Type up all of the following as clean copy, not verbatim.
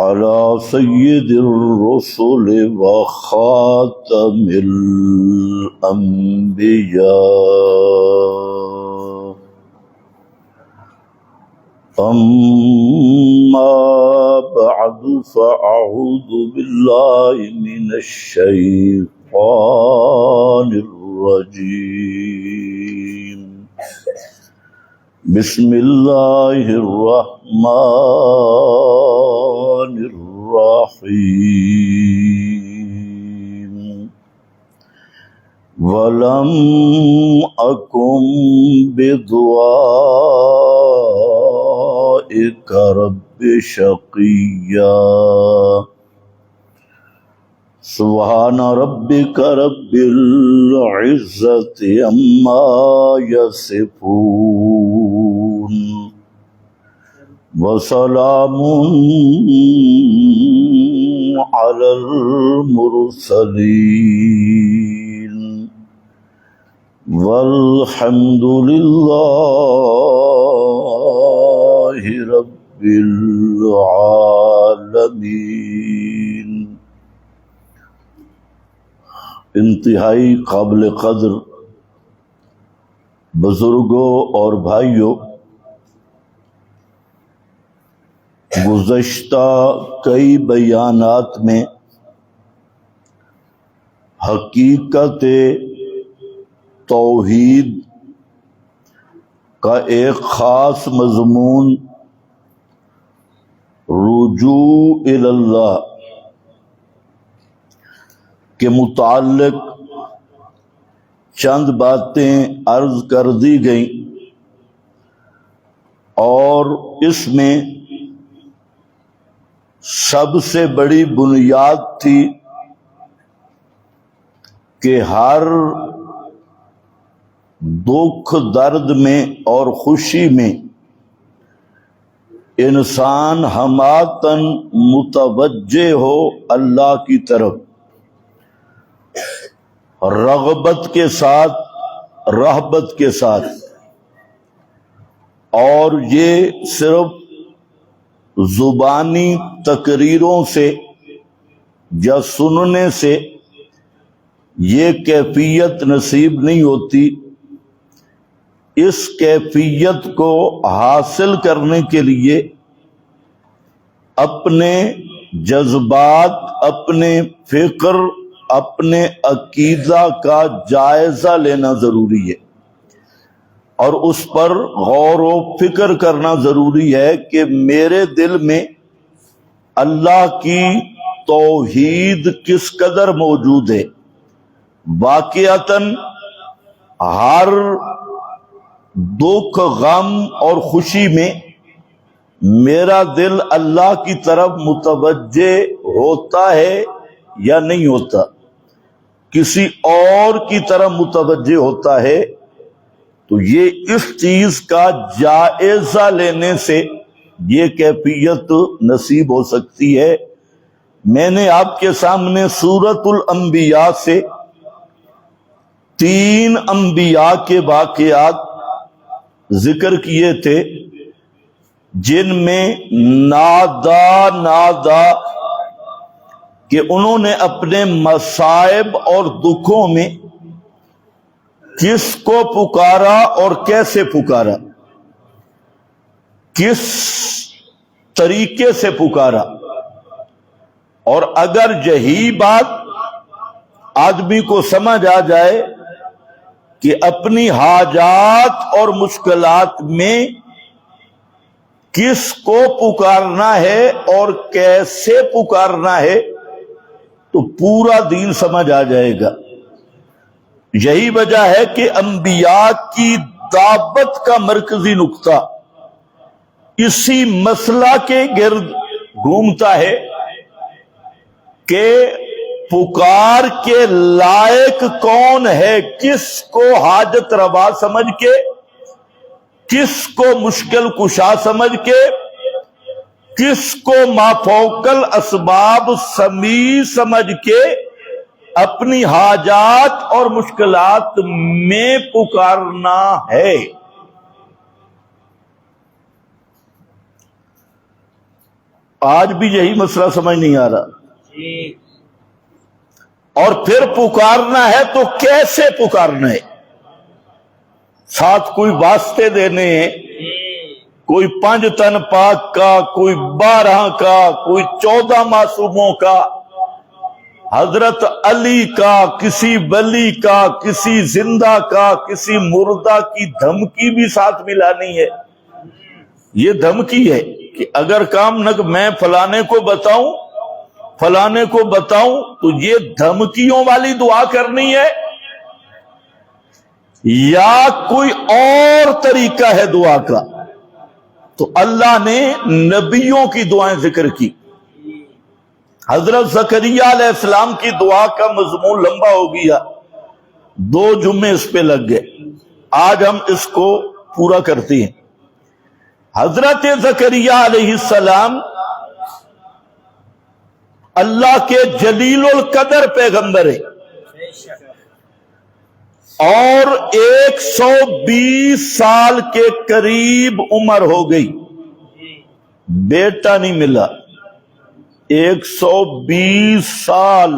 على سيد الرسل وخاتم الأنبياء. أما بعد فأعوذ بالله من الشيطان الرجيم. بسم الله الرحمن الرحيم. ولم أكن بدعائك رب شقيا. سبحان ربك رب العزة عما يصفون وسلام على المرسلين والحمد لله رب العالمين. انتہائی قابل قدر بزرگوں اور بھائیوں، گزشتہ کئی بیانات میں حقیقت توحید کا ایک خاص مضمون رجوع الی اللہ کے متعلق چند باتیں عرض کر دی گئیں، اور اس میں سب سے بڑی بنیاد تھی کہ ہر دکھ درد میں اور خوشی میں انسان ہماتن متوجہ ہو اللہ کی طرف، رغبت کے ساتھ، رہبت کے ساتھ، اور یہ صرف زبانی تقریروں سے یا سننے سے یہ کیفیت نصیب نہیں ہوتی. اس کیفیت کو حاصل کرنے کے لیے اپنے جذبات، اپنے فکر، اپنے عقیدہ کا جائزہ لینا ضروری ہے، اور اس پر غور و فکر کرنا ضروری ہے کہ میرے دل میں اللہ کی توحید کس قدر موجود ہے. واقعتاً ہر دکھ، غم اور خوشی میں میرا دل اللہ کی طرف متوجہ ہوتا ہے یا نہیں ہوتا، کسی اور کی طرف متوجہ ہوتا ہے. تو یہ اس چیز کا جائزہ لینے سے یہ کیفیت نصیب ہو سکتی ہے. میں نے آپ کے سامنے سورۃ الانبیاء سے 3 انبیاء کے واقعات ذکر کیے تھے، جن میں نادا کہ انہوں نے اپنے مصائب اور دکھوں میں کس کو پکارا اور کیسے پکارا، کس طریقے سے پکارا. اور اگر یہی بات آدمی کو سمجھ آ جائے کہ اپنی حاجات اور مشکلات میں کس کو پکارنا ہے اور کیسے پکارنا ہے، تو پورا دین سمجھ آ جائے گا. یہی وجہ ہے کہ انبیاء کی دعوت کا مرکزی نقطہ اسی مسئلہ کے گرد گھومتا ہے کہ پکار کے لائق کون ہے، کس کو حاجت روا سمجھ کے، کس کو مشکل کشا سمجھ کے، کس کو مافوق الاسباب سمیع سمجھ کے اپنی حاجات اور مشکلات میں پکارنا ہے. آج بھی یہی مسئلہ سمجھ نہیں آ رہا. اور پھر پکارنا ہے تو کیسے پکارنا ہے؟ ساتھ کوئی واسطے دینے ہیں، کوئی 5 تن پاک کا، کوئی 12 کا، کوئی 14 معصوموں کا، حضرت علی کا، کسی ولی کا، کسی زندہ کا، کسی مردہ کی دھمکی بھی ساتھ ملانی ہے. یہ دھمکی ہے کہ اگر کام نہ میں فلانے کو بتاؤں فلانے کو بتاؤں تو یہ دھمکیوں والی دعا کرنی ہے یا کوئی اور طریقہ ہے دعا کا؟ تو اللہ نے نبیوں کی دعائیں ذکر کی. حضرت زکریا علیہ السلام کی دعا کا مضمون لمبا ہو گیا، 2 جمعے اس پہ لگ گئے. آج ہم اس کو پورا کرتے ہیں. حضرت زکریا علیہ السلام اللہ کے جلیل القدر پیغمبر ہے اور 120 سال کے قریب عمر ہو گئی، بیٹا نہیں ملا. 120 سال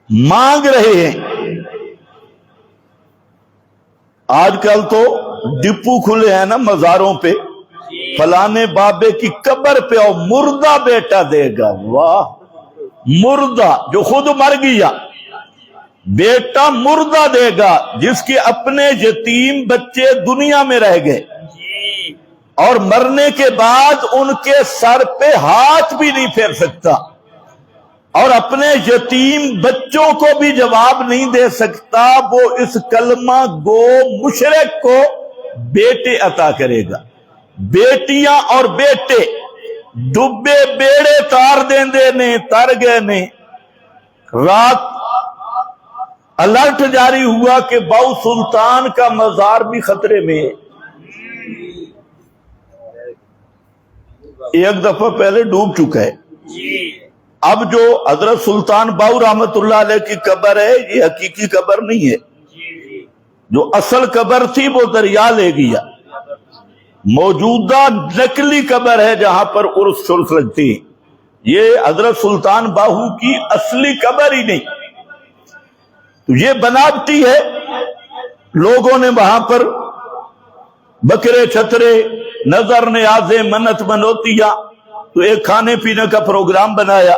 مانگ رہے ہیں. آج کل تو ڈپو کھلے ہیں نا مزاروں پہ، فلانے بابے کی قبر پہ آؤ مردہ بیٹا دے گا. واہ، مردہ جو خود مر گیا، بیٹا مردہ دے گا جس کے اپنے یتیم بچے دنیا میں رہ گئے اور مرنے کے بعد ان کے سر پہ ہاتھ بھی نہیں پھیر سکتا اور اپنے یتیم بچوں کو بھی جواب نہیں دے سکتا. وہ اس کلمہ گو مشرک کو بیٹے عطا کرے گا. بیٹیاں اور بیٹے ڈبے بیڑے تار دیندے نے، تر گئے نے. رات الرٹ جاری ہوا کہ باؤ سلطان کا مزار بھی خطرے میں ہے. ایک دفعہ پہلے ڈوب چکا ہے. اب جو حضرت سلطان باؤ رحمت اللہ علیہ کی قبر ہے یہ حقیقی قبر نہیں ہے. جو اصل قبر تھی وہ دریا لے گیا. موجودہ نقلی قبر ہے جہاں پر عرس شرس لگتی ہے. یہ حضرت سلطان باہو کی اصلی قبر ہی نہیں. تو یہ بناوٹی ہے. لوگوں نے وہاں پر بکرے چھترے، نظر نیازیں، منت منوتیاں، تو ایک کھانے پینے کا پروگرام بنایا.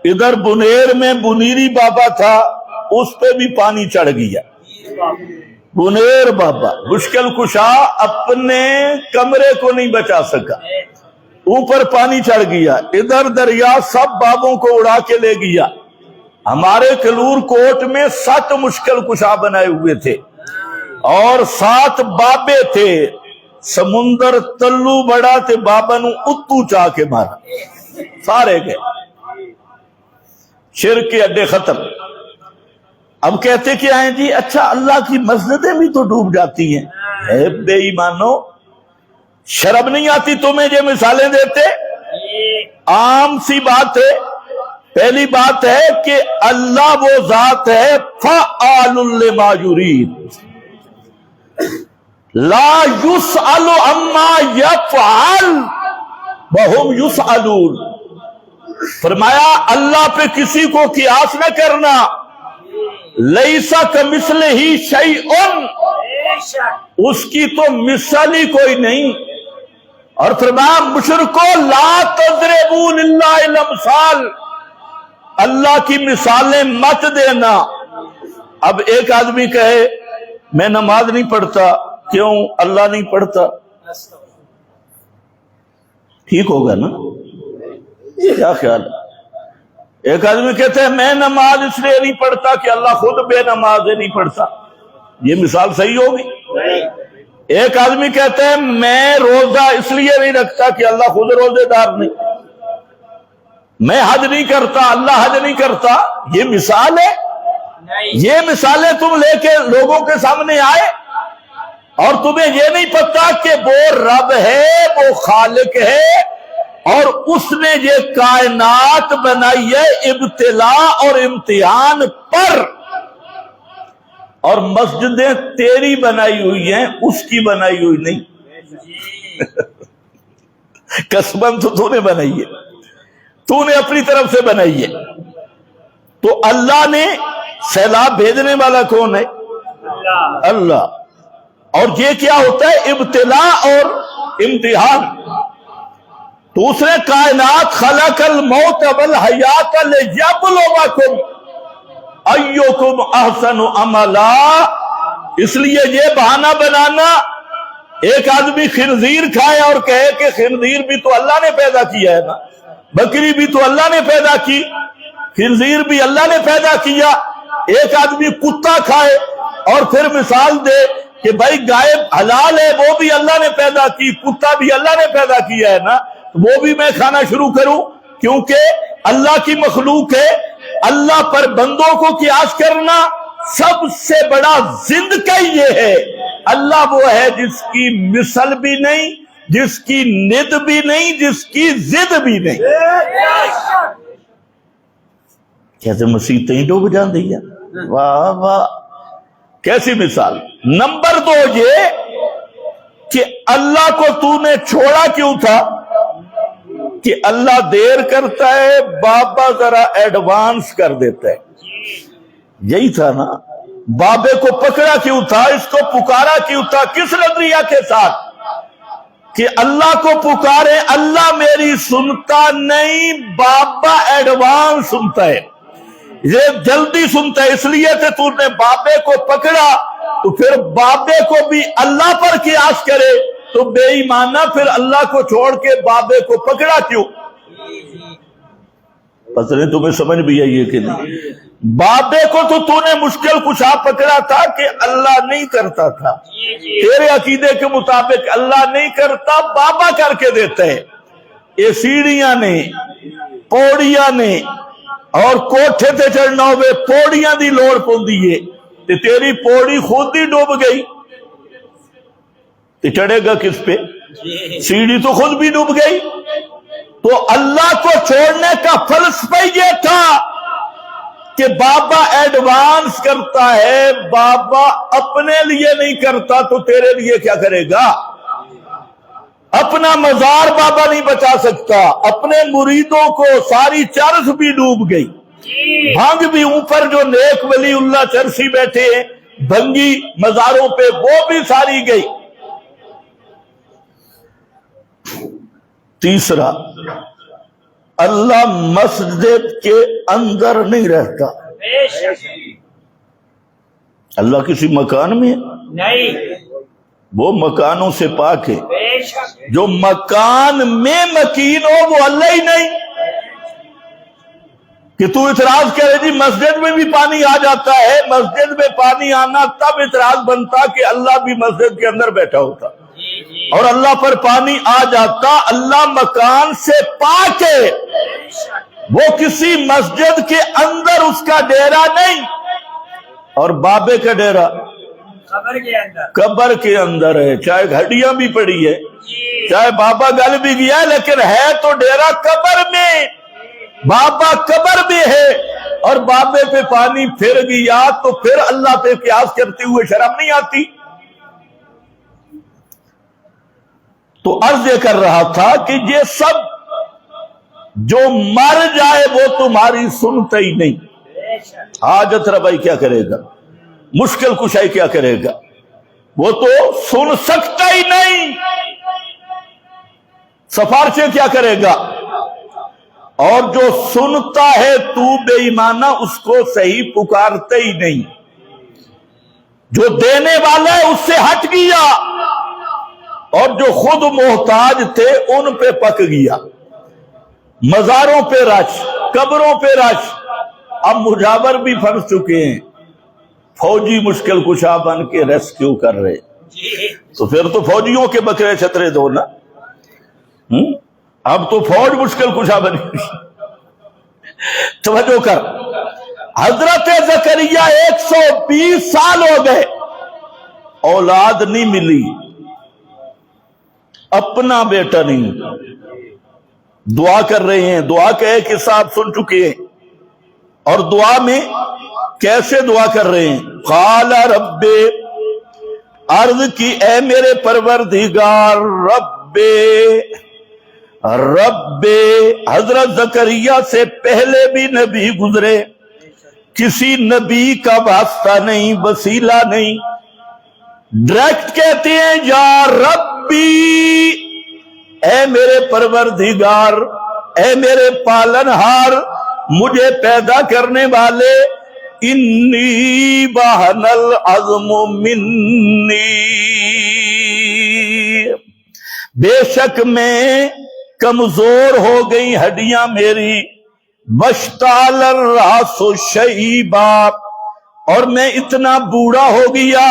ادھر بنیر میں بنیری بابا تھا، اس پہ بھی پانی چڑھ گیا. بنیر بابا مشکل کشا اپنے کمرے کو نہیں بچا سکا، اوپر پانی چڑھ گیا. ادھر دریا سب بابوں کو اڑا کے لے گیا. ہمارے کلور کوٹ میں 7 مشکل کشا بنائے ہوئے تھے اور 7 بابے تھے. سمندر تلو بڑا تے بابا نو اتو چاہ کے مارا، سارے گئے. شرک کے اڈے ختم. اب کہتے کیا ہیں جی؟ اچھا اللہ کی مسجدیں بھی تو ڈوب جاتی ہیں. اے بے ایمانو، شرم نہیں آتی تمہیں یہ مثالیں دیتے؟ عام سی بات ہے. پہلی بات ہے کہ اللہ وہ ذات ہے فعال لما یرید، لا یسأل عما یفعل وہم یسألون. فرمایا اللہ پہ کسی کو قیاس نہ کرنا. لیسا کمثلہ شیء، اس کی تو مثال ہی کوئی نہیں. اور فرمایا مشرکو لا تضربوا للہ الامثال، اللہ کی مثالیں مت دینا. اب ایک آدمی کہے میں نماز نہیں پڑھتا، کیوں؟ اللہ نہیں پڑھتا. ٹھیک ہوگا نا؟ کیا خیال ہے؟ ایک آدمی کہتے ہیں میں نماز اس لیے نہیں پڑھتا کہ اللہ خود بے نماز نہیں پڑھتا. یہ مثال صحیح ہوگی؟ ایک آدمی کہتے ہیں میں روزہ اس لیے نہیں رکھتا کہ اللہ خود روزے دار نہیں. میں حج نہیں کرتا، اللہ حج نہیں کرتا. یہ مثال ہے. یہ مثالیں تم لے کے لوگوں کے سامنے آئے اور تمہیں یہ نہیں پتا کہ وہ رب ہے، وہ خالق ہے اور اس نے یہ کائنات بنائی ہے ابتلاء اور امتحان پر. اور مسجدیں تیری بنائی ہوئی ہیں، اس کی بنائی ہوئی نہیں. قسمن تو نے بنائی ہے، تو نے اپنی طرف سے بنائی ہے۔ تو اللہ نے سیلاب بھیجنے والا کون ہے؟ اللہ۔ اور یہ کیا ہوتا ہے؟ ابتلاء اور امتحان۔ تو اس نے کائنات خلق الموت والحیات لیبلوکم ایکم احسن عملا۔ اس لیے یہ بہانہ بنانا، ایک آدمی خنزیر کھائے اور کہے کہ خنزیر بھی تو اللہ نے پیدا کیا ہے نا، بکری بھی تو اللہ نے پیدا کی، خنزیر بھی اللہ نے پیدا کیا۔ ایک آدمی کتا کھائے اور پھر مثال دے کہ بھائی گائے حلال ہے، وہ بھی اللہ نے پیدا کی، کتا بھی اللہ نے پیدا کیا ہے نا، وہ بھی میں کھانا شروع کروں؟ کیونکہ اللہ کی مخلوق ہے۔ اللہ پر بندوں کو قیاس کرنا سب سے بڑا ضد کا یہ ہے۔ اللہ وہ ہے جس کی مثل بھی نہیں، جس کی ند بھی نہیں، جس کی ضد بھی نہیں۔ کیسے مسیح تہیں ڈوب جان دیا، واہ واہ، کیسی مثال۔ نمبر 2 یہ کہ اللہ کو تو نے چھوڑا کیوں تھا؟ کہ اللہ دیر کرتا ہے، بابا ذرا ایڈوانس کر دیتا ہے، یہی تھا نا۔ بابے کو پکڑا کیوں تھا؟ اس کو پکارا کیوں تھا؟ کس نظریہ کے ساتھ؟ کہ اللہ کو پکارے، اللہ میری سنتا نہیں، بابا ایڈوانس سنتا ہے، یہ جلدی سنتا ہے۔ اس لیے کہ تو نے بابے کو پکڑا تو پھر بابے کو بھی اللہ پر قیاس کرے تو بے ایمانہ، پھر اللہ کو چھوڑ کے بابے کو پکڑا کیوں؟ پتہ نہیں تمہیں سمجھ بھی آئی ہے کہ نہیں؟ بابے کو تو نے مشکل کشا پکڑا تھا کہ اللہ نہیں کرتا تھا، تیرے عقیدے کے مطابق اللہ نہیں کرتا، بابا کر کے دیتا ہے۔ یہ سیڑھیاں نے، پوڑیاں نے، اور کوٹھے تے چڑھنا ہوئے پوڑیاں دی لوڑ پوندی ہے، تے تیری پوڑی خود ہی ڈوب گئی، تے چڑھے گا کس پہ؟ سیڑھی تو خود بھی ڈوب گئی۔ تو اللہ کو چھوڑنے کا فلسفہ یہ تھا کہ بابا ایڈوانس کرتا ہے، بابا اپنے لیے نہیں کرتا تو تیرے لیے کیا کرے گا؟ اپنا مزار بابا نہیں بچا سکتا، اپنے مریدوں کو ساری چرس بھی ڈوب گئی، بھنگ بھی اوپر جو نیک ولی اللہ چرسی بیٹھے ہیں بھنگی مزاروں پہ، وہ بھی ساری گئی۔ تیسرا، اللہ مسجد کے اندر نہیں رہتا، اللہ کسی مکان میں نہیں، وہ مکانوں سے پاک ہے۔ جو مکان میں مکین ہو وہ اللہ ہی نہیں۔ کہ تو اعتراض کرے جی مسجد میں بھی پانی آ جاتا ہے، مسجد میں پانی آنا تب اعتراض بنتا کہ اللہ بھی مسجد کے اندر بیٹھا ہوتا اور اللہ پر پانی آ جاتا۔ اللہ مکان سے پاک ہے، وہ کسی مسجد کے اندر اس کا ڈیرا نہیں، اور بابے کا ڈیرا قبر کے اندر ہے، چاہے گھڑیاں بھی پڑی ہے، چاہے بابا گل بھی گیا ہے، لیکن ہے تو ڈیرا قبر میں، بابا قبر میں ہے، اور بابے پہ پانی پھر گیا تو پھر اللہ پہ قیاس کرتے ہوئے شرم نہیں آتی؟ تو عرض یہ کر رہا تھا کہ یہ سب جو مر جائے وہ تمہاری سنتا ہی نہیں، حاجت ربائی کیا کرے گا، مشکل کشائی کیا کرے گا، وہ تو سن سکتا ہی نہیں، سفارشیں کیا کرے گا، اور جو سنتا ہے تو بے ایمانہ اس کو صحیح پکارتے ہی نہیں، جو دینے والا ہے اس سے ہٹ گیا، اور جو خود محتاج تھے ان پہ پک گیا۔ مزاروں پہ رش، قبروں پہ رش، اب مجاور بھی پھنس چکے ہیں، فوجی مشکل کشا بن کے ریسکیو کر رہے، تو پھر تو فوجیوں کے بکرے چھترے دو نا، اب تو فوج مشکل کشا بنی۔ توجہ کر، حضرت زکریا 120 سال ہو گئے، اولاد نہیں ملی، اپنا بیٹا نہیں، دعا کر رہے ہیں، دعا کا ایک حصہ آپ سن چکے ہیں، اور دعا میں کیسے دعا کر رہے ہیں؟ قال رب، عرض کی اے میرے پروردگار، رب رب حضرت زکریا سے پہلے بھی نبی گزرے، کسی نبی کا واسطہ نہیں، وسیلہ نہیں، ڈائریکٹ کہتے ہیں یا ربی، اے میرے پروردگار، اے میرے پالنہار، مجھے پیدا کرنے والے، انی بہن العظم منی، بے شک میں کمزور ہو گئی ہڈیاں میری، واشتعل الراس شیبا، اور میں اتنا بوڑھا ہو گیا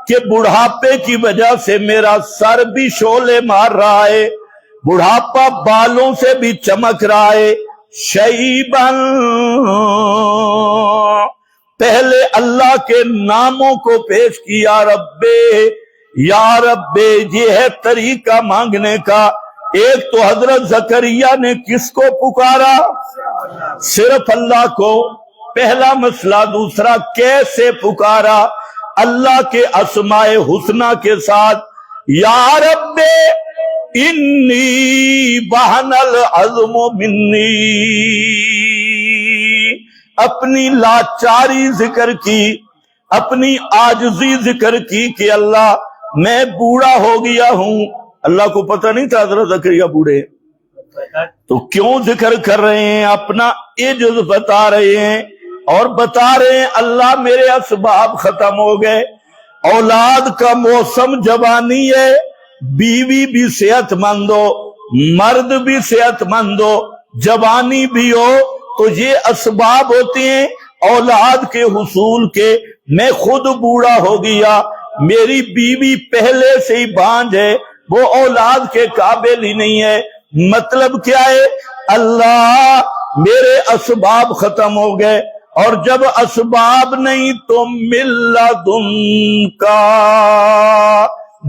کہ بڑھاپے کی وجہ سے میرا سر بھی شعلے مار رہا ہے، بڑھاپا بالوں سے بھی چمک رہا ہے، شیبن، پہلے اللہ کے ناموں کو پیش کیا، رب یا رب، یہ ہے طریقہ مانگنے کا۔ ایک تو حضرت زکریا نے کس کو پکارا؟ صرف اللہ کو، پہلا مسئلہ۔ دوسرا، کیسے پکارا؟ اللہ کے اسماء حسنہ کے ساتھ، یا رب انی بہن العظم منی، اپنی لاچاری ذکر کی، اپنی عاجزی ذکر کی کہ اللہ میں بوڑھا ہو گیا ہوں۔ اللہ کو پتہ نہیں تھا حضرت زکریا بوڑھے، تو کیوں ذکر کر رہے ہیں؟ اپنا عجز بتا رہے ہیں، اور بتا رہے ہیں اللہ میرے اسباب ختم ہو گئے، اولاد کا موسم جوانی ہے، بیوی بھی صحت مند ہو، مرد بھی صحت مند ہو، جوانی بھی ہو، تو یہ اسباب ہوتے ہیں اولاد کے حصول کے۔ میں خود بوڑھا ہو گیا، میری بیوی پہلے سے ہی بانجھ ہے، وہ اولاد کے قابل ہی نہیں ہے۔ مطلب کیا ہے؟ اللہ میرے اسباب ختم ہو گئے، اور جب اسباب نہیں تو من لدنکا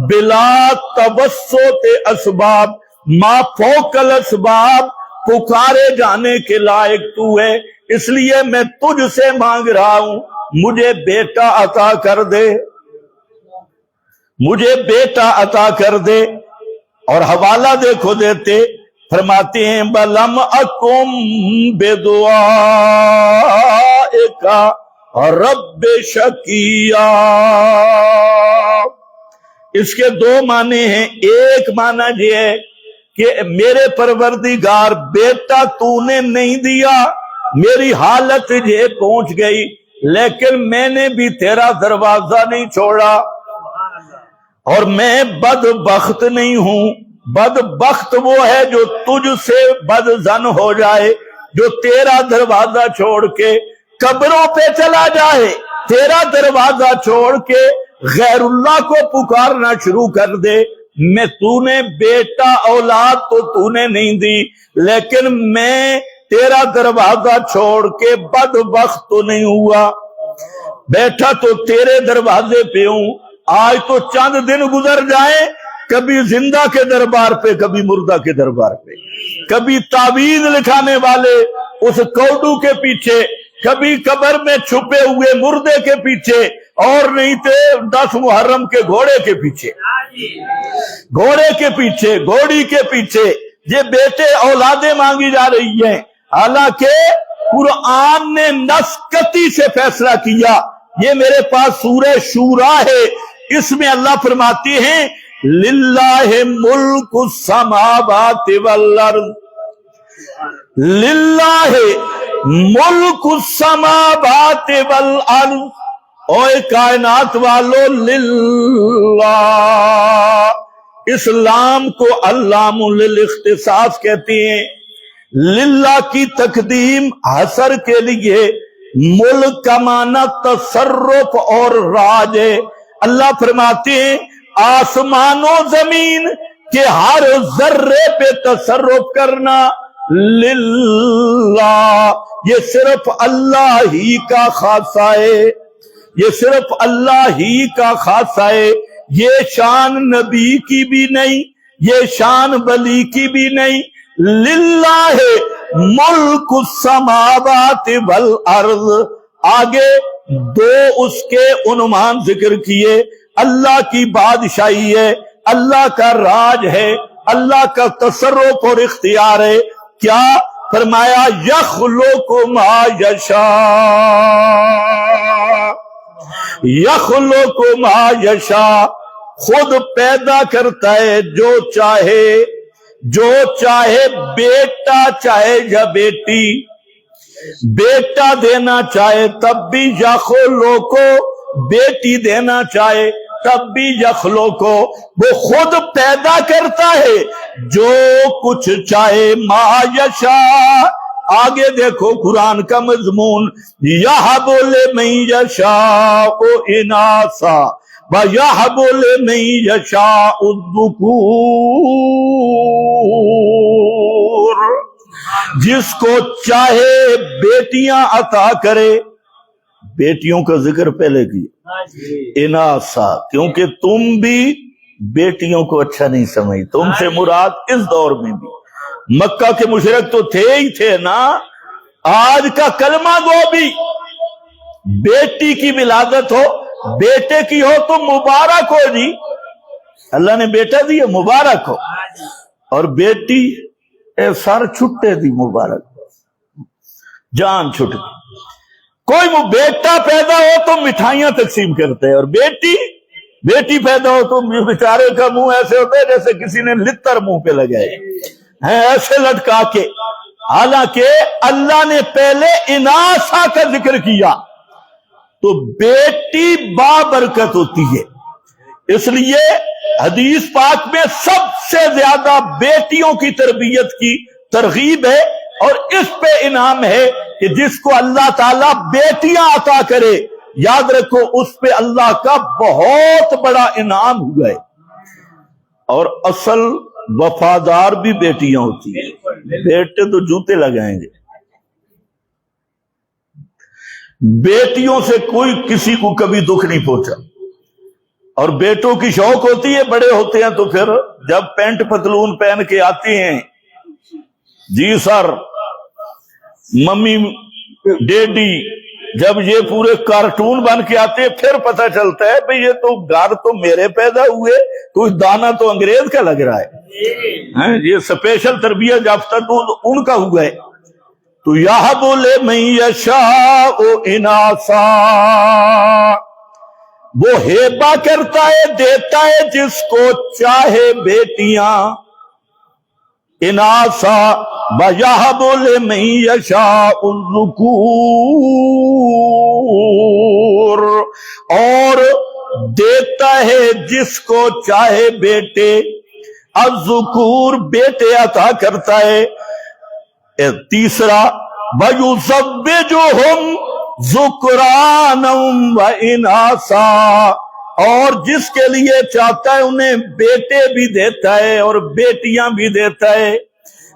بلا توسط اسباب ما فوق الاسباب، پکارے جانے کے لائق تو ہے، اس لیے میں تجھ سے مانگ رہا ہوں، مجھے بیٹا عطا کر دے، مجھے بیٹا عطا کر دے۔ اور حوالہ دیکھو دیتے، فرماتے ہیں بَلَمْ أَكُمْ بِدُعَائِكَ رَبِّ شَقِيًّا۔ اس کے دو معنی ہیں۔ ایک معنی یہ ہے کہ میرے پروردگار بیٹا تو نے نہیں دیا، میری حالت یہ پہنچ گئی، لیکن میں نے بھی تیرا دروازہ نہیں چھوڑا، اور میں بدبخت نہیں ہوں۔ بدبخت وہ ہے جو تجھ سے بدظن ہو جائے، جو تیرا دروازہ چھوڑ کے قبروں پہ چلا جائے، تیرا دروازہ چھوڑ کے غیر اللہ کو پکارنا شروع کر دے۔ میں تو نے بیٹا اولاد تو نے نہیں دی، لیکن میں تیرا دروازہ چھوڑ کے بدبخت تو نہیں ہوا، بیٹھا تو تیرے دروازے پہ ہوں۔ آج تو چند دن گزر جائیں، کبھی زندہ کے دربار پہ، کبھی مردہ کے دربار پہ، کبھی تعویذ لکھانے والے اس کوڈو کے پیچھے، کبھی قبر میں چھپے ہوئے مردے کے پیچھے، اور نہیں تھے 10 محرم کے گھوڑے کے پیچھے، گھوڑے کے پیچھے، گھوڑی کے پیچھے یہ بیٹے اولادیں مانگی جا رہی ہیں۔ حالانکہ قرآن نے نسکتی سے فیصلہ کیا۔ یہ میرے پاس سورہ شورا ہے، اس میں اللہ فرماتے ہیں للہ ملک السماوات والارض، للہ ملک السماوات والارض، اوے کائنات والو للہ۔ اسلام کو علام للاختصاص کہتے ہیں۔ للہ کی تقدیم حصر کے لیے، ملک کا معنی تصرف اور راج ہے۔ اللہ فرماتے ہیں آسمان و زمین کے ہر ذرے پہ تصرف کرنا للہ، یہ صرف اللہ ہی کا خاصہ ہے، یہ صرف اللہ ہی کا خاصہ ہے۔ یہ شان نبی کی بھی نہیں، یہ شان ولی کی بھی نہیں۔ للہ ملک السماوات والارض، آگے دو اس کے عنوان ذکر کیے۔ اللہ کی بادشاہی ہے، اللہ کا راج ہے، اللہ کا تصرف اور اختیار ہے. کیا فرمایا؟ یخلق ما یشاء، یخلق ما یشاء، خود پیدا کرتا ہے جو چاہے، جو چاہے، بیٹا چاہے یا بیٹی، بیٹا دینا چاہے تب بھی یخلق، بیٹی دینا چاہے تب بھی یخلق، وہ خود پیدا کرتا ہے جو کچھ چاہے. ما یشاء، آگے دیکھو قرآن کا مضمون، یہب لمن یشاء اناثا ویہب لمن یشاء الذکور، جس کو چاہے بیٹیاں عطا کرے. بیٹیوں کا ذکر پہلے کیا، اناثا، کیونکہ تم بھی بیٹیوں کو اچھا نہیں سمجھ، تم سے مراد اس دور میں بھی مکہ کے مشرک تو تھے ہی تھے نا. آج کا کلمہ گو بھی بیٹی کی ولادت ہو، بیٹے کی ہو تو مبارک ہو جی، اللہ نے بیٹا دیا مبارک ہو، اور بیٹی سر چھٹے دی مبارک، جان چھٹ گئی. کوئی وہ بیٹا پیدا ہو تو مٹھائیاں تقسیم کرتے ہیں، اور بیٹی پیدا ہو تو بیچارے کا منہ ایسے ہوتا ہے جیسے کسی نے لتر منہ پہ لگائے ہیں، ایسے لٹکا کے. حالانکہ اللہ نے پہلے اناثا کا ذکر کیا تو بیٹی بابرکت ہوتی ہے، اس لیے حدیث پاک میں سب سے زیادہ بیٹیوں کی تربیت کی ترغیب ہے، اور اس پہ انعام ہے کہ جس کو اللہ تعالیٰ بیٹیاں عطا کرے، یاد رکھو اس پہ اللہ کا بہت بڑا انعام ہوا ہے. اور اصل وفادار بھی بیٹیاں ہوتی ہیں، بیٹے تو جوتے لگائیں گے. بیٹیوں سے کوئی کسی کو کبھی دکھ نہیں پہنچا، اور بیٹوں کی شوق ہوتی ہے، بڑے ہوتے ہیں تو پھر جب پینٹ پتلون پہن کے آتی ہیں، جی سر، ممی، ڈیڈی، جب یہ پورے کارٹون بن کے آتے ہیں پھر پتہ چلتا ہے بھئی یہ تو گھر تو میرے پیدا ہوئے، کوئی دانا تو انگریز کا لگ رہا ہے. یہ سپیشل تربیت یافتہ تو ان کا ہوا ہے. تو یہب لمن یشاء اناثا، وہ ہیبہ کرتا ہے، دیتا ہے جس کو چاہے بیٹیاں. اناثا ویہب لمن یشاء الذکور، اور دیتا ہے جس کو چاہے بیٹے. الذکور، بیٹے عطا کرتا ہے. تیسرا وَيُزَوِّجُهُمْ ذُكْرَانًا وَإِنَاثًا، اور جس کے لیے چاہتا ہے انہیں بیٹے بھی دیتا ہے اور بیٹیاں بھی دیتا ہے،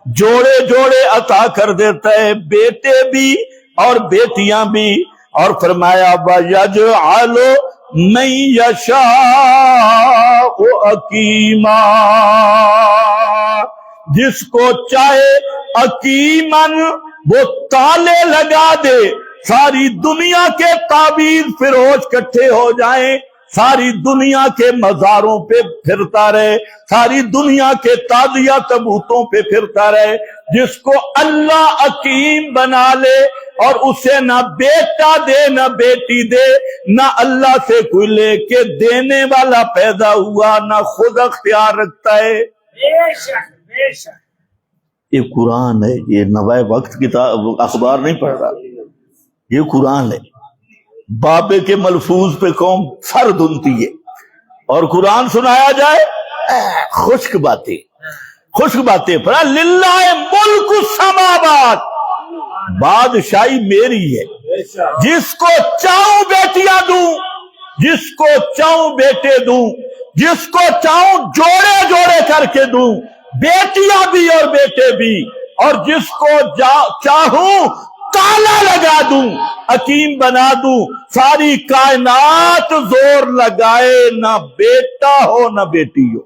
جوڑے جوڑے عطا کر دیتا ہے، بیٹے بھی اور بیٹیاں بھی. اور فرمایا وَيَجْعَلُ مَن يَشَاءُ عَقِيمًا، جس کو چاہے عقیماً، وہ تالے لگا دے، ساری دنیا کے تعویذ فروش کٹھے ہو جائیں، ساری دنیا کے مزاروں پہ پھرتا رہے، ساری دنیا کے تعزیہ تبوتوں پہ پھرتا رہے. جس کو اللہ عقیم بنا لے اور اسے نہ بیٹا دے نہ بیٹی دے، نہ اللہ سے کوئی لے کے دینے والا پیدا ہوا، نہ خود اختیار رکھتا ہے. یہ قرآن ہے، یہ نوائے وقت کتاب اخبار نہیں پڑھ رہا، یہ قرآن ہے. بابے کے ملفوظ پہ قوم سر دھنتی ہے، اور قرآن سنایا جائے خشک باتیں، خشک باتیں. پر للہ ملک السماوات، بادشاہی میری ہے، جس کو چاہوں بیٹیاں دوں، جس کو چاہوں بیٹے دوں، جس کو چاہوں جوڑے جوڑے کر کے دوں، بیٹیاں بھی اور بیٹے بھی، اور جس کو چاہوں تالا لگا دوں، حکیم بنا دوں. ساری کائنات زور لگائے، نہ بیٹا ہو نہ بیٹی ہو.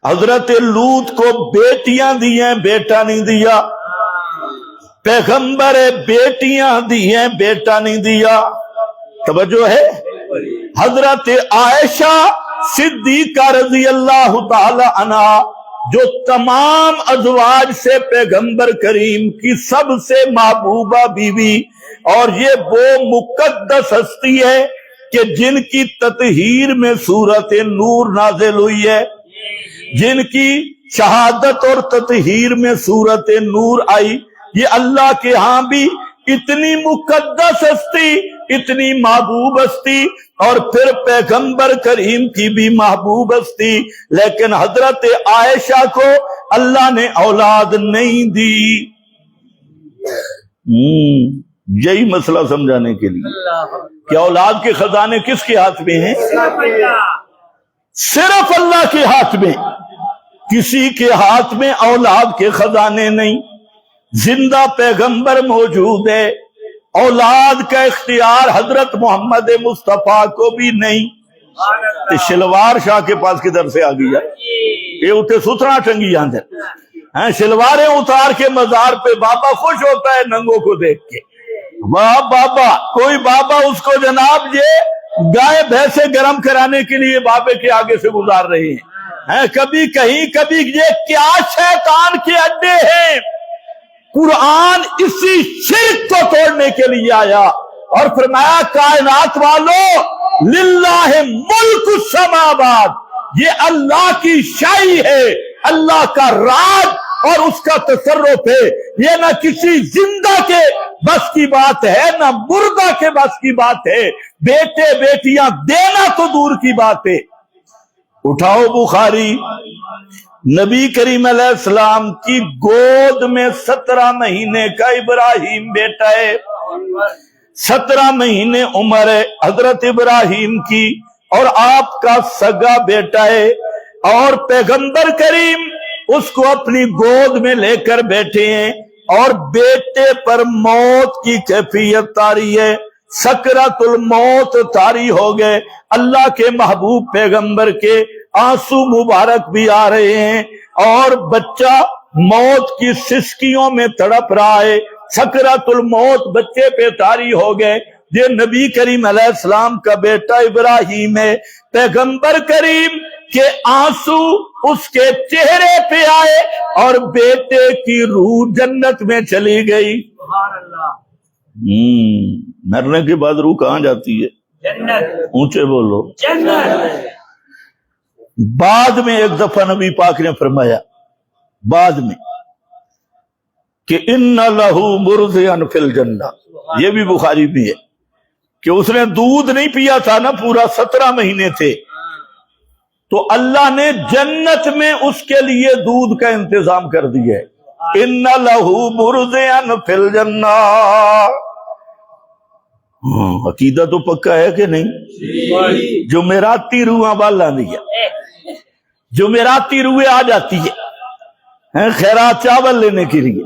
حضرت لوط کو بیٹیاں دی ہیں، بیٹا نہیں دیا. پیغمبر بیٹیاں دی ہیں، بیٹا نہیں دیا. توجہ ہے؟ حضرت عائشہ صدیقہ رضی اللہ تعالی عنہ جو تمام ازواج سے پیغمبر کریم کی سب سے محبوبہ بیوی، اور یہ وہ مقدس ہستی ہے کہ جن کی تطہیر میں سورت نور نازل ہوئی ہے، جن کی شہادت اور تطہیر میں سورت نور آئی، یہ اللہ کے ہاں بھی اتنی مقدس ہستی، اتنی محبوب ہستی، اور پھر پیغمبر کریم کی بھی محبوب ہستی، لیکن حضرت عائشہ کو اللہ نے اولاد نہیں دی۔ یہی مسئلہ سمجھانے کے لیے کہ اولاد کے خزانے کس کے ہاتھ میں ہیں؟ صرف اللہ کے ہاتھ میں، کسی کے ہاتھ میں اولاد کے خزانے نہیں۔ زندہ پیغمبر موجود ہے، اولاد کا اختیار حضرت محمد مصطفیٰ کو بھی نہیں۔ شلوار شاہ کے پاس کدھر سے آ گیا؟ یہ اتنے سترا ٹنگی اندر شلواریں اتار کے مزار پہ بابا خوش ہوتا ہے ننگوں کو دیکھ کے۔ واہ بابا، کوئی بابا اس کو جناب یہ گائے بھینسیں گرم کرانے کے لیے بابے کے آگے سے گزار رہے ہیں، کبھی کہیں کبھی یہ کیا شیطان کے اڈے ہیں۔ قرآن اسی شرک کو توڑنے کے لیے آیا اور فرمایا کائنات والو للہ ملک السماوات، یہ اللہ کی شاہی ہے، اللہ کا راج اور اس کا تصرف ہے، یہ نہ کسی زندہ کے بس کی بات ہے نہ مردہ کے بس کی بات ہے، بیٹے بیٹیاں دینا تو دور کی بات ہے۔ اٹھاؤ بخاری، نبی کریم علیہ السلام کی گود میں 17 مہینے کا ابراہیم بیٹا ہے، 17 مہینے عمر ہے حضرت ابراہیم کی، اور آپ کا سگا بیٹا ہے، اور پیغمبر کریم اس کو اپنی گود میں لے کر بیٹھے ہیں، اور بیٹے پر موت کی کیفیت طاری ہے، سکرات الموت طاری ہو گئے۔ اللہ کے محبوب پیغمبر کے آنسو مبارک بھی آ رہے ہیں، اور بچہ موت کی سسکیوں میں تڑپ رہا ہے، سکرات الموت بچے پہ طاری ہو گئے۔ یہ نبی کریم علیہ السلام کا بیٹا ابراہیم ہے، پیغمبر کریم کے آنسو اس کے چہرے پہ آئے اور بیٹے کی روح جنت میں چلی گئی۔ مرنے کے بعد روح کہاں جاتی ہے؟ جنت۔ اونچے بولو جنت۔ بعد میں ایک دفعہ نبی پاک نے فرمایا بعد میں کہ ان لہو مرضعا فی الجنہ، یہ بھی بخاری میں ہے کہ اس نے دودھ نہیں پیا تھا نا، پورا 17 مہینے تھے، تو اللہ نے جنت میں اس کے لیے دودھ کا انتظام کر دیا ہے۔ ان لہو مرضعا فی الجنہ۔ عقیدہ تو پکا ہے کہ نہیں؟ جمعراتی روحاں بالا دیا، جمعراتی روحیں آ جاتی ہے خیرات چاول لینے کے لیے،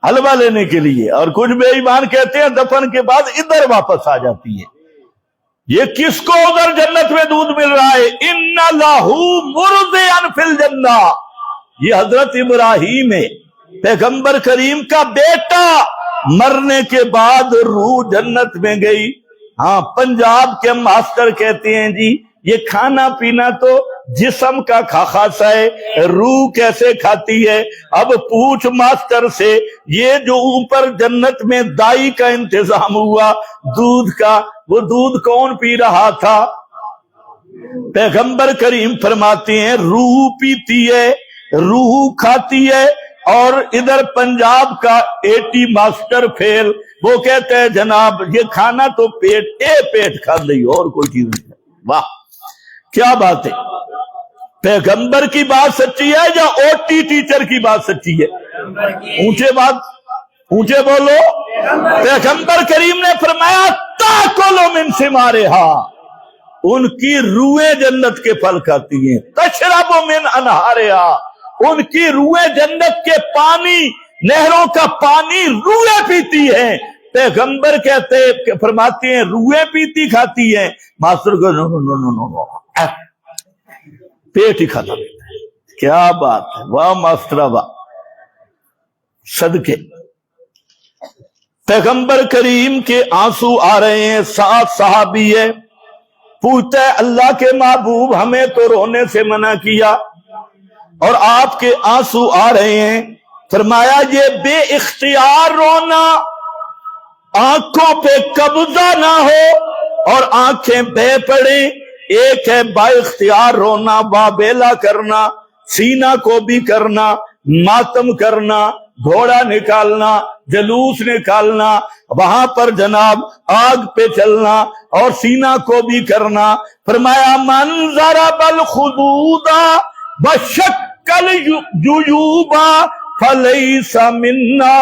حلوہ لینے کے لیے، اور کچھ بے ایمان کہتے ہیں دفن کے بعد ادھر واپس آ جاتی ہے۔ یہ کس کو ادھر جنت میں دودھ مل رہا ہے؟ ان لہو مرضعا فی الجنہ، یہ حضرت ابراہیم ہے، پیغمبر کریم کا بیٹا، مرنے کے بعد روح جنت میں گئی۔ ہاں پنجاب کے ماسٹر کہتے ہیں جی یہ کھانا پینا تو جسم کا خاصا ہے، روح کیسے کھاتی ہے؟ اب پوچھ ماسٹر سے، یہ جو اوپر جنت میں دائی کا انتظام ہوا دودھ کا، وہ دودھ کون پی رہا تھا؟ پیغمبر کریم فرماتے ہیں روح پیتی ہے، روح کھاتی ہے، اور ادھر پنجاب کا 80 ماسٹر فیل وہ کہتے ہیں جناب یہ کھانا تو پیٹ کھا رہی اور کوئی چیز نہیں۔ واہ کیا بات ہے! پیغمبر کی بات سچی ہے یا اوٹی ٹیچر کی بات سچی ہے؟ اونچے بولو۔ پیغمبر کریم نے فرمایا تاکلوا من ثمارہا، ان کی روحیں جنت کے پھل کھاتی ہیں، تشرب من انہارہا، ان کی روحیں جنت کے پانی، نہروں کا پانی روحیں پیتی ہیں۔ پیغمبر کہتے فرماتے ہیں روحیں پیتی کھاتی ہیں، ماسٹر کو نو نو نو نو نو نو پیٹ ہی کھاتا رہتا ہے۔ کیا بات ہے! واہ ماسٹر واہ، صدقے پیغمبر کریم کے آنسو آ رہے ہیں، 7 صحابی ہے، پوچھتا ہے اللہ کے محبوب ہمیں تو رونے سے منع کیا اور آپ کے آنسو آ رہے ہیں. فرمایا یہ بے اختیار رونا، آنکھوں پہ قبضہ نہ ہو اور آنکھیں بہ پڑیں. ایک ہے با اختیار رونا، بابیلا کرنا، سینہ کو بھی کرنا، ماتم کرنا، گھوڑا نکالنا، جلوس نکالنا، وہاں پر جناب آگ پہ چلنا اور سینہ کو بھی کرنا. فرمایا من ضرب الخدود وشکل جیوبا فلیس منا،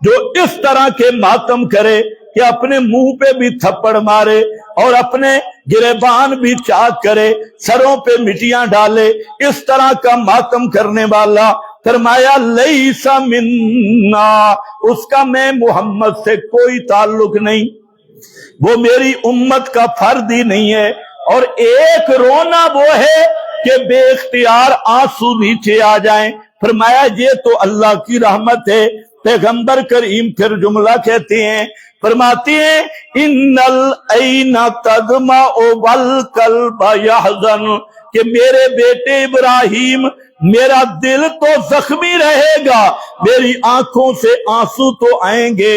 جو اس طرح کے ماتم کرے کہ اپنے منہ پہ بھی تھپڑ مارے اور اپنے گریبان بھی چاک کرے، سروں پہ مٹیاں ڈالے، اس طرح کا ماتم کرنے والا فرمایا لیس منا، اس کا میں محمد سے کوئی تعلق نہیں، وہ میری امت کا فرد ہی نہیں ہے. اور ایک رونا وہ ہے کہ بے اختیار آنسو نیچے آ جائیں. فرمایا یہ تو اللہ کی رحمت ہے. پیغمبر کریم پھر جملہ کہتے ہیں، فرماتے ہیں ان العین تدمع والقلب یحزن، کہ میرے بیٹے ابراہیم میرا دل تو زخمی رہے گا، میری آنکھوں سے آنسو تو آئیں گے،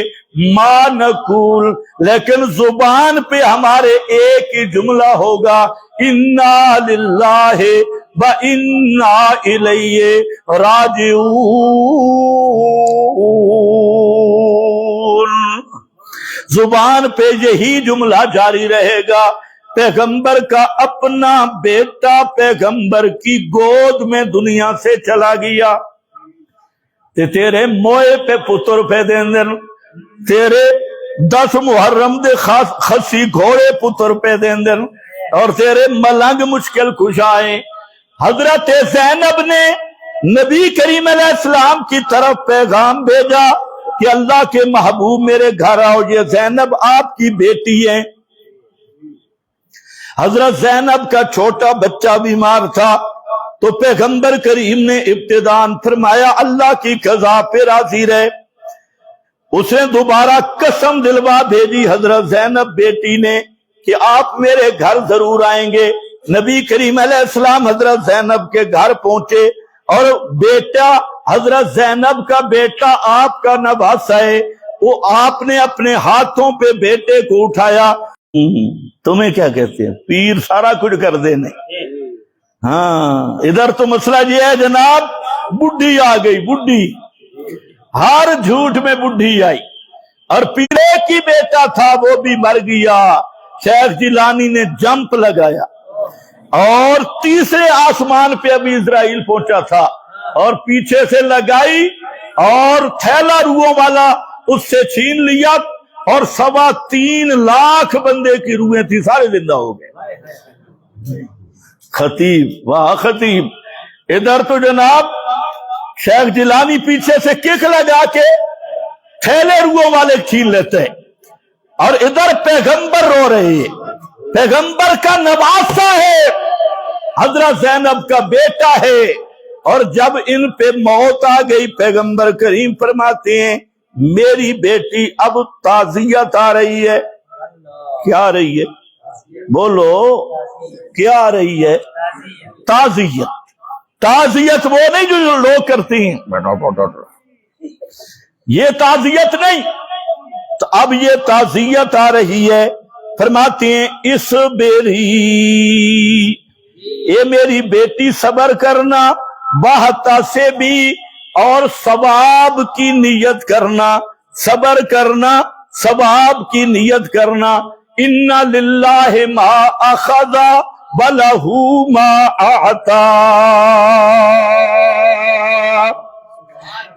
ما نقول، لیکن زبان پہ ہمارے ایک ہی جملہ ہوگا، انا للہ و انا الیہ راجعون. زبان پہ یہی جملہ جاری رہے گا. پیغمبر کا اپنا بیٹا پیغمبر کی گود میں دنیا سے چلا گیا، تے تیرے موئے پہ پتر پہ دین دن، تیرے 10 محرم دے خسی گھوڑے پتر پہ دین دن، اور تیرے ملنگ مشکل کشائیں. حضرت زینب نے نبی کریم علیہ السلام کی طرف پیغام بھیجا کہ اللہ کے محبوب میرے گھر آؤ، یہ زینب آپ کی بیٹی ہے. حضرت زینب کا چھوٹا بچہ بیمار تھا تو پیغمبر کریم نے ابتداءً فرمایا اللہ کی قضا پہ راضی رہے. اس نے دوبارہ قسم دلوا بھیجی حضرت زینب بیٹی نے کہ آپ میرے گھر ضرور آئیں گے. نبی کریم علیہ السلام حضرت زینب کے گھر پہنچے اور بیٹا حضرت زینب کا بیٹا آپ کا نواسا ہے، وہ آپ نے اپنے ہاتھوں پہ بیٹے کو اٹھایا. تمہیں کیا کہتے ہیں پیر سارا کچھ کر دینے. ہاں ادھر تو مسئلہ یہ ہے جناب، بڈھی آ گئی، بڈھی ہر جھوٹ میں بڈھی آئی، اور پیڑے کی بیٹا تھا وہ بھی مر گیا. شیخ جیلانی نے جمپ لگایا اور تیسرے آسمان پہ ابھی اسرائیل پہنچا تھا اور پیچھے سے لگائی اور تھیلا روحوں والا اس سے چھین لیا اور 3.25 لاکھ بندے کی روحیں تھی، سارے زندہ ہو گئے. خطیب، واہ خطیب. ادھر تو جناب شیخ جیلانی پیچھے سے کک لگا کے تھیلے روحوں والے چھین لیتے ہیں، اور ادھر پیغمبر رو رہے ہیں. پیغمبر کا نواسا ہے، حضرت زینب کا بیٹا ہے، اور جب ان پہ موت آ گئی پیغمبر کریم فرماتے ہیں میری بیٹی اب تعزیت آ رہی ہے. کیا آ رہی ہے؟ بولو کیا آ رہی ہے؟ تعزیت. تعزیت وہ نہیں جو لوگ کرتے ہیں، یہ تعزیت نہیں. تو اب یہ تعزیت آ رہی ہے. فرماتے ہیں اس بیری، اے میری بیٹی صبر کرنا، بہتا سے بھی، اور ثواب کی نیت کرنا، صبر کرنا، ثواب کی نیت کرنا. اِنَّ لِلَّهِ مَا أَخَذَ وَلَهُ مَا أَعْطَى.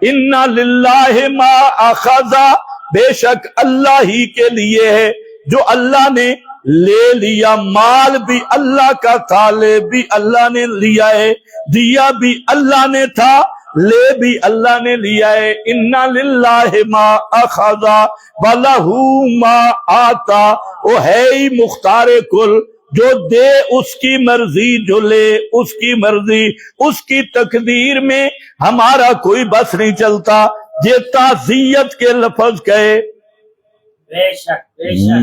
اِنَّ لِلَّهِ مَا أَخَذَ، بے شک اللہ ہی کے لیے ہے جو اللہ نے لے لیا. مال بھی اللہ کا تھا، لے بھی اللہ نے لیا ہے، دیا بھی اللہ نے تھا، لے بھی اللہ نے لیا ہے. اِنَّ لِلَّهِ مَا أَخَذَ وَلَهُ مَا آتَى، وہ ہے ہی مختار کل، جو دے اس کی مرضی، جو لے اس کی مرضی. اس کی تقدیر میں ہمارا کوئی بس نہیں چلتا. یہ تعزیت کے لفظ کہے. بے شک بے شک.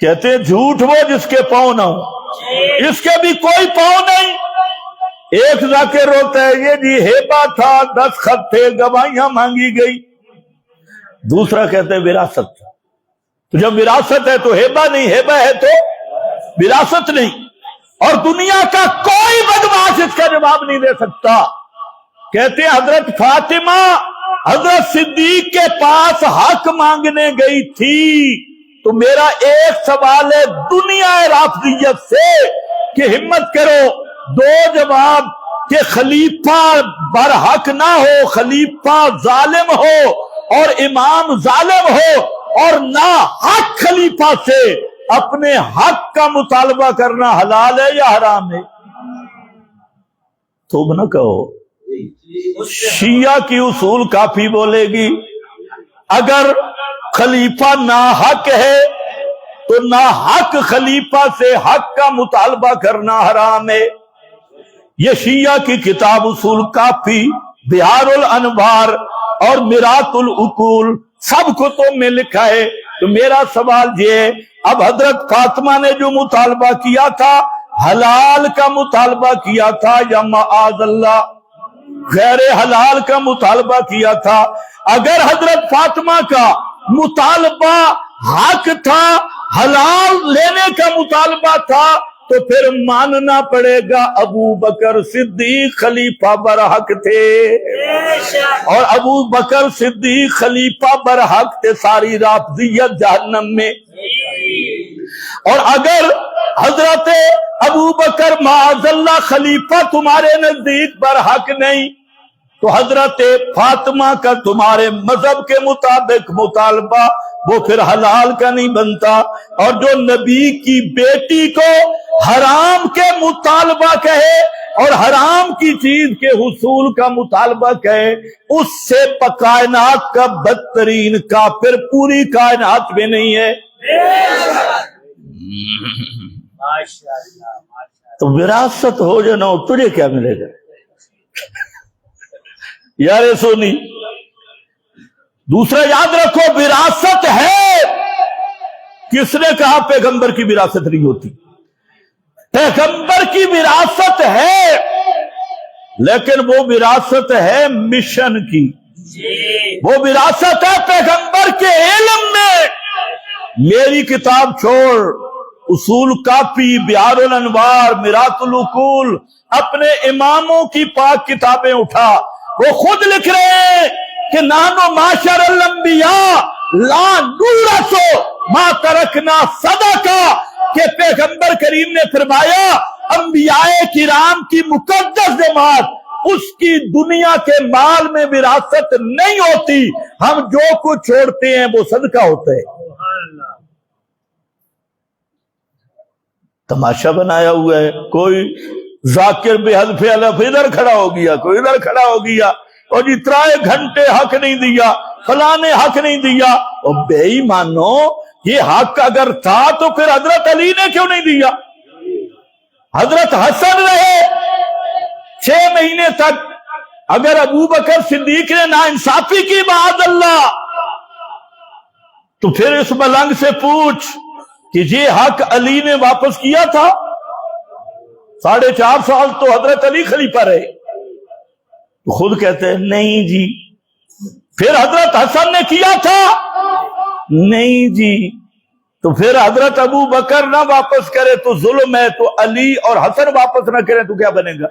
کہتے ہیں جھوٹ وہ جس کے پاؤں نہ ہو، اس کے بھی کوئی پاؤں نہیں۔ ایک ذاکر روتا ہے یہ جی ہیبہ تھا، 10 خط تھے، گواہیاں مانگی گئی۔ دوسرا کہتے ہیں وراثت تھا۔ تو جب وراثت ہے تو ہیبہ نہیں، ہیبہ ہے تو وراثت نہیں۔ اور دنیا کا کوئی بدمعاش اس کا جواب نہیں دے سکتا۔ کہتے ہیں حضرت فاطمہ حضرت صدیق کے پاس حق مانگنے گئی تھی، تو میرا ایک سوال ہے دنیا رافضیت سے کہ ہمت کرو، 2 جواب کہ خلیفہ برحق نہ ہو، خلیفہ ظالم ہو اور امام ظالم ہو، اور نہ حق خلیفہ سے اپنے حق کا مطالبہ کرنا حلال ہے یا حرام ہے؟ تو نہ کہو۔ شیعہ کی اصول کافی بولے گی اگر خلیفہ ناحق ہے تو ناحق خلیفہ سے حق کا مطالبہ کرنا حرام ہے۔ یہ شیعہ کی کتاب اصول کافی، بہار الانوار اور میرات العقول سب کتب میں لکھا ہے۔ تو میرا سوال یہ ہے، اب حضرت فاطمہ نے جو مطالبہ کیا تھا حلال کا مطالبہ کیا تھا یا معاذ اللہ غیر حلال کا مطالبہ کیا تھا؟ اگر حضرت فاطمہ کا مطالبہ حق تھا، حلال لینے کا مطالبہ تھا، تو پھر ماننا پڑے گا ابو بکر صدیق خلیفہ برحق تھے، اور ابو بکر صدیق خلیفہ برحق تھے، ساری رافضیت جہنم میں۔ اور اگر حضرت ابو بکر معاذ اللہ خلیفہ تمہارے نزدیک برحق نہیں، تو حضرت فاطمہ کا تمہارے مذہب کے مطابق مطالبہ وہ پھر حلال کا نہیں بنتا۔ اور جو نبی کی بیٹی کو حرام کے مطالبہ کہے اور حرام کی چیز کے حصول کا مطالبہ کہے، اس سے کائنات کا بدترین کافر پوری کائنات میں نہیں ہے۔ تو وراثت ہو یا نہ ہو، تجھے کیا ملے گا یار سونی؟ دوسرا یاد رکھو، وراثت ہے۔ کس نے کہا پیغمبر کی وراثت نہیں ہوتی؟ پیغمبر کی وراثت ہے، لیکن وہ وراثت ہے مشن کی، وہ وراثت ہے پیغمبر کے علم میں۔ میری کتاب چھوڑ، اصول کافی، بہار الانوار، میرات العقول، اپنے اماموں کی پاک کتابیں اٹھا، وہ خود لکھ رہے ہیں کہ نانو معاشر الانبیاء لا نورث ما ترکنا صدقہ، کہ پیغمبر کریم نے فرمایا انبیاء کرام کی مقدس جماعت، اس کی دنیا کے مال میں وراثت نہیں ہوتی، ہم جو کچھ چھوڑتے ہیں وہ صدقہ ہوتا ہے۔ تماشا بنایا ہوا ہے، کوئی ذاکر بحذف الف ادھر کھڑا ہو گیا، کوئی ادھر کھڑا ہو گیا، اور جی 3 گھنٹے حق نہیں دیا، فلاں نے حق نہیں دیا۔ اور بے ایمانو، یہ حق اگر تھا تو پھر حضرت علی نے کیوں نہیں دیا؟ حضرت حسن رہے 6 مہینے تک، اگر ابو بکر صدیق نے ناانصافی کی معاذ اللہ، تو پھر اس ملنگ سے پوچھ کہ یہ حق علی نے واپس کیا تھا؟ 4.5 سال تو حضرت علی خلیفہ رہے، تو خود کہتے ہیں نہیں جی۔ پھر حضرت حسن نے کیا تھا؟ نہیں جی۔ تو پھر حضرت ابو بکر نہ واپس کرے تو ظلم ہے، تو علی اور حسن واپس نہ کرے تو کیا بنے گا؟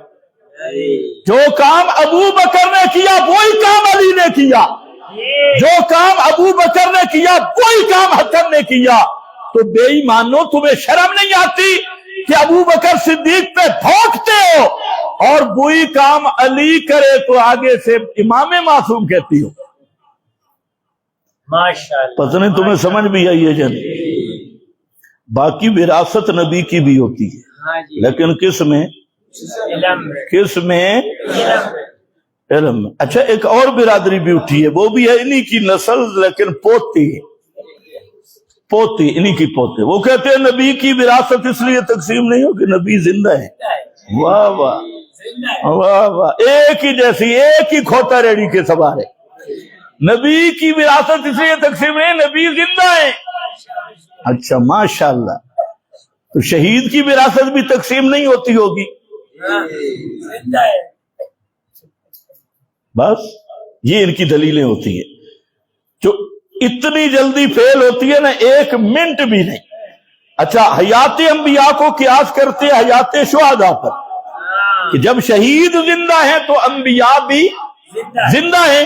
جو کام ابو بکر نے کیا وہی کام علی نے کیا، جو کام ابو بکر نے کیا وہی کام حسن نے کیا۔ تو بے ایمانو، تمہیں شرم نہیں آتی کہ ابو بکر صدیق پہ بھونکتے ہو، اور وہی کام علی کرے تو آگے سے امام معصوم کہتی ہو؟ پتہ نہیں تمہیں سمجھ بھی آئی ہے جن؟ باقی وراثت نبی کی بھی ہوتی ہے، لیکن کس میں؟ کس میں؟ علم میں۔ اچھا، ایک اور برادری بھی اٹھی ہے، وہ بھی ہے انہی کی نسل، لیکن پوتی انہی کی پوتے۔ وہ کہتے ہیں نبی کی وراثت اس لیے تقسیم نہیں ہو کہ نبی زندہ ہے۔ واہ واہ واہ واہ، ایک ہی جیسی، ایک ہی کھوتا ریڑھی کے سوار ہے۔ نبی کی وراثت اس لیے تقسیم نہیں، نبی زندہ ہے۔ اچھا ماشاءاللہ، تو شہید کی وراثت بھی تقسیم نہیں ہوتی ہوگی؟ بس یہ ان کی دلیلیں ہوتی ہیں جو اتنی جلدی فیل ہوتی ہے نا، ایک منٹ بھی نہیں۔ اچھا، حیات انبیاء کو قیاس کرتے ہیں حیات شہداء پر، کہ جب شہید زندہ ہیں تو انبیاء بھی زندہ ہیں۔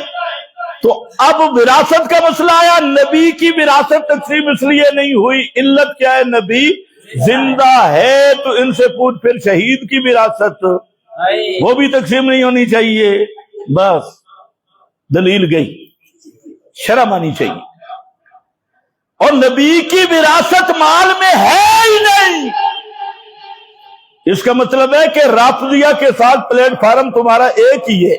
تو اب وراثت کا مسئلہ آیا، نبی کی وراثت تقسیم اس لیے نہیں ہوئی، علت کیا ہے؟ نبی زندہ ہے، تو ان سے پوچھ پھر شہید کی وراثت وہ بھی تقسیم نہیں ہونی چاہیے۔ بس دلیل گئی، شرم آنی چاہیے۔ اور نبی کی وراثت مال میں ہے ہی نہیں، اس کا مطلب ہے کہ رافضیہ کے ساتھ پلیٹ فارم تمہارا ایک ہی ہے۔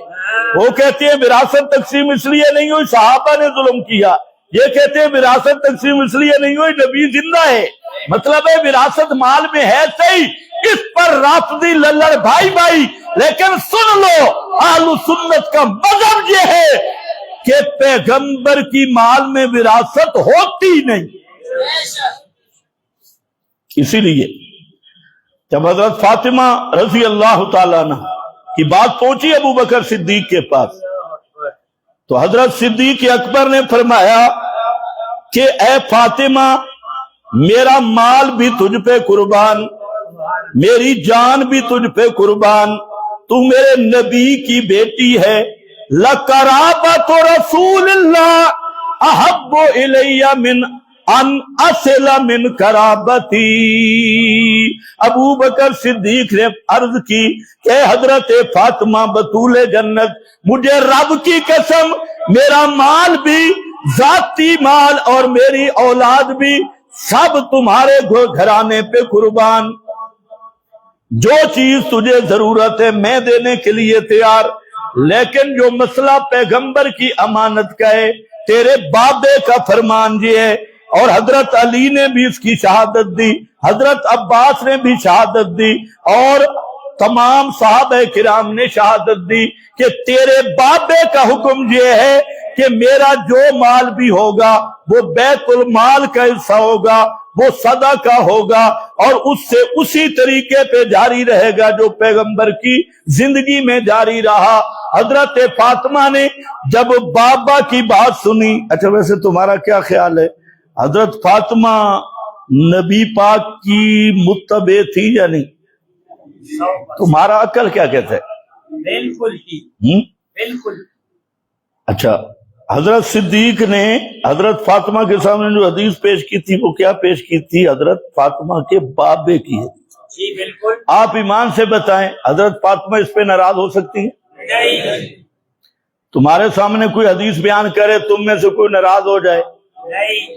وہ کہتے ہیں وراثت تقسیم اس لیے نہیں ہوئی صحابہ نے ظلم کیا، یہ کہتے ہیں وراثت تقسیم اس لیے نہیں ہوئی نبی زندہ ہے۔ مطلب ہے وراثت مال میں ہے صحیح، اس پر رافضی للڑ بھائی بھائی، لیکن سن لو اہل سنت کا مذہب یہ ہے کہ پیغمبر کی مال میں وراثت ہوتی نہیں۔ اسی لیے جب حضرت فاطمہ رضی اللہ تعالیٰ عنہ کی بات پہنچی ابو بکر صدیق کے پاس، تو حضرت صدیق اکبر نے فرمایا کہ اے فاطمہ، میرا مال بھی تجھ پہ قربان، میری جان بھی تجھ پہ قربان، تو میرے نبی کی بیٹی ہے۔ لَقَرَابَةُ رَسُولِ اللَّهِ أَحَبُّ إِلَيَّ مِنْ ان اصل من قرابتی۔ ابو بکر صدیق نے عرض کی کہ حضرت فاطمہ بطول جنت، مجھے رب کی قسم میرا مال بھی، ذاتی مال اور میری اولاد بھی، سب تمہارے گھرانے پہ قربان۔ جو چیز تجھے ضرورت ہے میں دینے کے لیے تیار، لیکن جو مسئلہ پیغمبر کی امانت کا ہے، تیرے بابے کا فرمان یہ ہے۔ اور حضرت علی نے بھی اس کی شہادت دی، حضرت عباس نے بھی شہادت دی، اور تمام صحابہ کرام نے شہادت دی کہ تیرے بابے کا حکم یہ ہے کہ میرا جو مال بھی ہوگا وہ بیت المال کا حصہ ہوگا، وہ صدقہ ہوگا، اور اس سے اسی طریقے پہ جاری رہے گا جو پیغمبر کی زندگی میں جاری رہا۔ حضرت فاطمہ نے جب بابا کی بات سنی، اچھا ویسے تمہارا کیا خیال ہے، حضرت فاطمہ نبی پاک کی متبع تھی یا نہیں؟ تمہارا عقل کیا کہتا ہے؟ بالکل ہی، بالکل۔ اچھا، حضرت صدیق نے حضرت فاطمہ کے سامنے جو حدیث پیش کی تھی وہ کیا پیش کی تھی؟ حضرت فاطمہ کے بابے کی حدیث۔ جی بالکل۔ آپ ایمان سے بتائیں حضرت فاطمہ اس پہ ناراض ہو سکتی ہیں؟ نہیں۔ تمہارے سامنے کوئی حدیث بیان کرے، تم میں سے کوئی ناراض ہو جائے،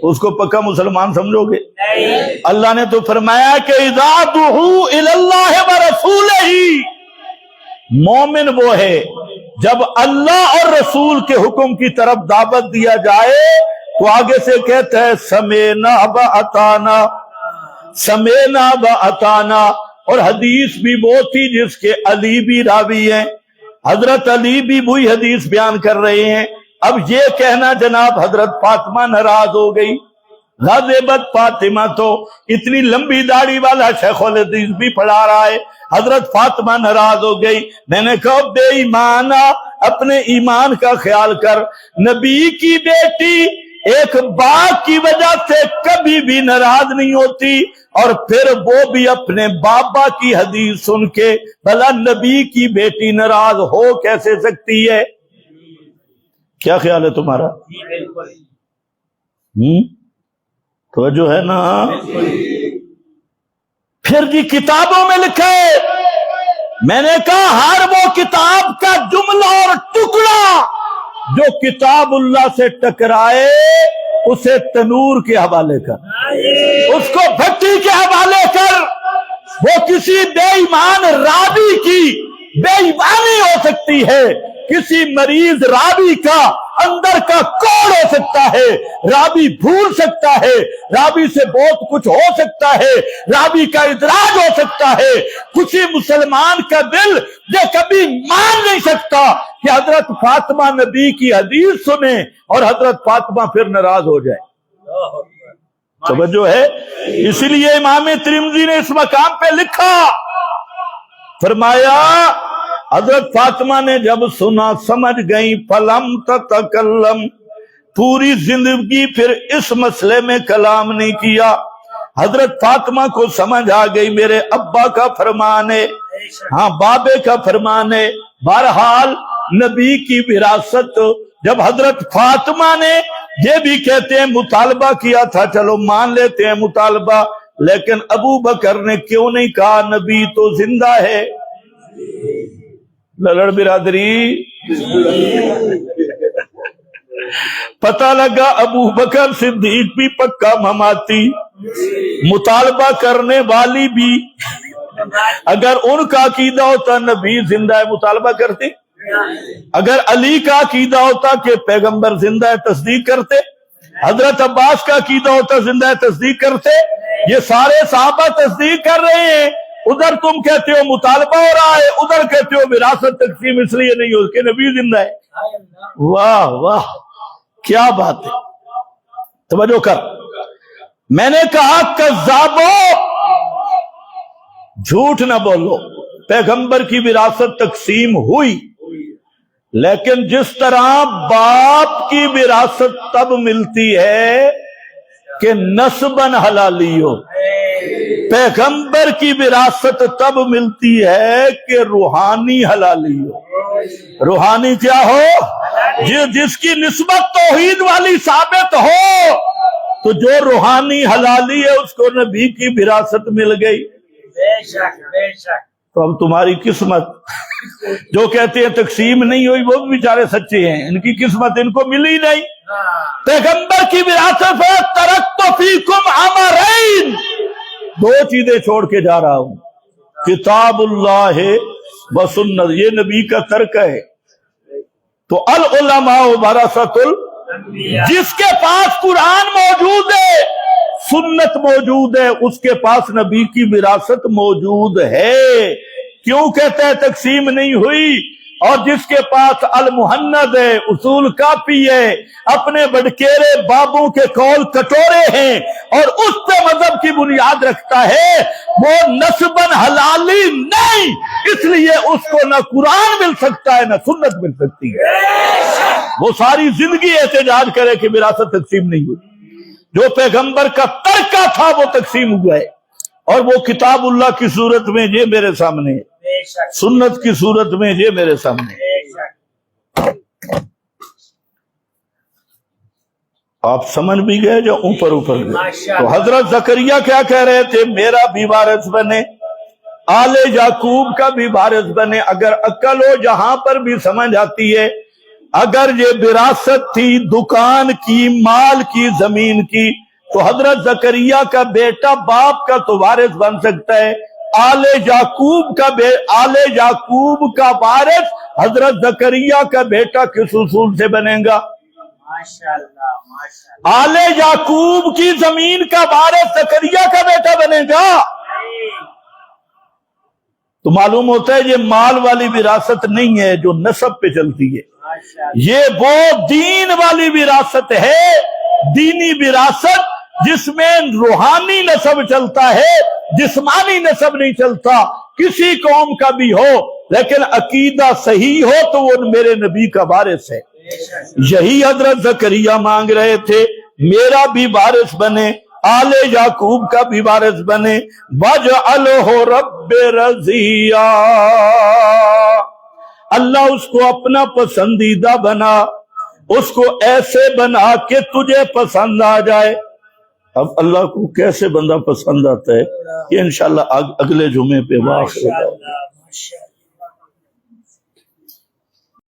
اس کو پکا مسلمان سمجھو گے؟ نہیں۔ اللہ نے تو فرمایا کہ اذا دعوا الی اللہ ورسولہ، مومن وہ ہے جب اللہ اور رسول کے حکم کی طرف دعوت دیا جائے تو آگے سے کہتا ہے سمعنا وأطعنا، سمعنا وأطعنا۔ اور حدیث بھی وہ تھی جس کے علی بھی راوی ہیں، حضرت علی بھی وہی حدیث بیان کر رہے ہیں۔ اب یہ کہنا جناب حضرت فاطمہ ناراض ہو گئی، غضبت فاطمہ، تو اتنی لمبی داڑھی والا شیخ الحدیث بھی پڑھا رہا ہے، حضرت فاطمہ ناراض ہو گئی۔ میں نے کہا بے ایمانا، اپنے ایمان کا خیال کر، نبی کی بیٹی ایک باپ کی وجہ سے کبھی بھی ناراض نہیں ہوتی، اور پھر وہ بھی اپنے بابا کی حدیث سن کے، بھلا نبی کی بیٹی ناراض ہو کیسے سکتی ہے؟ کیا خیال ہے تمہارا؟ تو جو ہے نا، پھر بھی کتابوں میں لکھا ہے، میں نے کہا ہر وہ کتاب کا جملہ اور ٹکڑا جو کتاب اللہ سے ٹکرائے اسے تنور کے حوالے کر، اس کو بھٹی کے حوالے کر۔ وہ کسی بے ایمان راوی کی بے ایمانی ہو سکتی ہے، کسی مریض راوی کا اندر کا کوڑ ہو سکتا ہے، راوی بھول سکتا ہے، راوی سے بہت کچھ ہو سکتا ہے، راوی کا ادراج ہو سکتا ہے۔ کسی مسلمان کا دل یہ کبھی مان نہیں سکتا کہ حضرت فاطمہ نبی کی حدیث سنے اور حضرت فاطمہ پھر ناراض ہو جائے۔ توجہ ہے؟ اسی لیے امام ترمذی نے اس مقام پہ لکھا، فرمایا حضرت فاطمہ نے جب سنا سمجھ گئی، فلم تتکلم، پوری زندگی پھر اس مسئلے میں کلام نہیں کیا۔ حضرت فاطمہ کو سمجھ آ گئی میرے ابا کا فرمان ہے، ہاں بابے کا فرمان ہے۔ بہرحال نبی کی وراثت جب حضرت فاطمہ نے یہ بھی کہتے ہیں مطالبہ کیا تھا، چلو مان لیتے ہیں مطالبہ، لیکن ابو بکر نے کیوں نہیں کہا نبی تو زندہ ہے؟ لڑ برادری، پتہ لگا ابو بکر صدیق بھی پکا مماتی، مطالبہ کرنے والی بھی، اگر ان کا عقیدہ ہوتا نبی زندہ ہے مطالبہ کرتے، اگر علی کا عقیدہ ہوتا کہ پیغمبر زندہ ہے تصدیق کرتے، حضرت عباس کا عقیدہ ہوتا زندہ ہے تصدیق کرتے، یہ سارے صحابہ تصدیق کر رہے ہیں، ادھر تم کہتے ہو مطالبہ ہو رہا ہے، ادھر کہتے ہو وراثت تقسیم اس لیے نہیں ہو کہ نبی زندہ ہے۔ واہ واہ کیا بات ہے، توجہ کر۔ میں نے کہا کذابو، جھوٹ نہ بولو، پیغمبر کی وراثت تقسیم ہوئی، لیکن جس طرح باپ کی وراثت تب ملتی ہے کہ نسباً حلالی ہو، پیغمبر کی وراثت تب ملتی ہے کہ روحانی حلالی ہو۔ روحانی کیا ہو؟ جس کی نسبت توحید والی ثابت ہو، تو جو روحانی حلالی ہے اس کو نبی کی وراثت مل گئی۔ بے شک بے شک۔ تو اب تمہاری قسمت، جو کہتے ہیں تقسیم نہیں ہوئی وہ بھی بیچارے سچے ہیں، ان کی قسمت ان کو ملی نہیں۔ پیغمبر کی وراثت ہے ترکت فیکم امرین، دو چیزیں چھوڑ کے جا رہا ہوں، کتاب اللہ و سنت، یہ نبی کا ترک ہے۔ تو العلماء ورثۃ الانبیاء، جس کے پاس قرآن موجود ہے، سنت موجود ہے، اس کے پاس نبی کی وراثت موجود ہے۔ کیوں کہتا ہے تقسیم نہیں ہوئی؟ اور جس کے پاس المحند ہے، اصول کافی ہے، اپنے بڑکیرے بابوں کے قول کٹورے ہیں، اور اس پہ مذہب کی بنیاد رکھتا ہے، وہ نسباً حلالی نہیں، اس لیے اس کو نہ قرآن مل سکتا ہے نہ سنت مل سکتی ہے۔ وہ ساری زندگی احتجاج کرے کہ وراثت تقسیم نہیں ہوئی، جو پیغمبر کا ترکہ تھا وہ تقسیم ہوا ہے، اور وہ کتاب اللہ کی صورت میں یہ میرے سامنے ہے، سنت کی صورت میں یہ میرے سامنے ہے۔ آپ سمجھ بھی گئے جو اوپر گئے؟ تو حضرت زکریا کیا کہہ رہے تھے؟ میرا بھی وارث بنے، آل یعقوب کا بھی وارث بنے۔ اگر عقل ہو جہاں پر بھی سمجھ آتی ہے، اگر یہ وراثت تھی دکان کی، مال کی، زمین کی، تو حضرت زکریا کا بیٹا باپ کا تو وارث بن سکتا ہے، آل یعقوب کا وارث حضرت زکریا کا بیٹا کس اصول سے بنے گا؟ آل یعقوب کی زمین کا وارث زکریا کا بیٹا بنے گا؟ تو معلوم ہوتا ہے یہ مال والی وراثت نہیں ہے جو نسب پہ چلتی ہے، یہ وہ دین والی وراثت ہے، دینی وراثت جس میں روحانی نسب چلتا ہے، جسمانی نسب نہیں چلتا، کسی قوم کا بھی ہو، لیکن عقیدہ صحیح ہو تو وہ میرے نبی کا وارث ہے۔ یہی حضرت زکریا مانگ رہے تھے، میرا بھی وارث بنے، آل یعقوب کا بھی وارث بنے، وَاجْعَلْهُ رَبِّ رَضِيًّا، اللہ اس کو اپنا پسندیدہ بنا، اس کو ایسے بنا کہ تجھے پسند آ جائے۔ اب اللہ کو کیسے بندہ پسند آتا ہے یہ انشاءاللہ اگلے جمعے پہ واقع ہوگا۔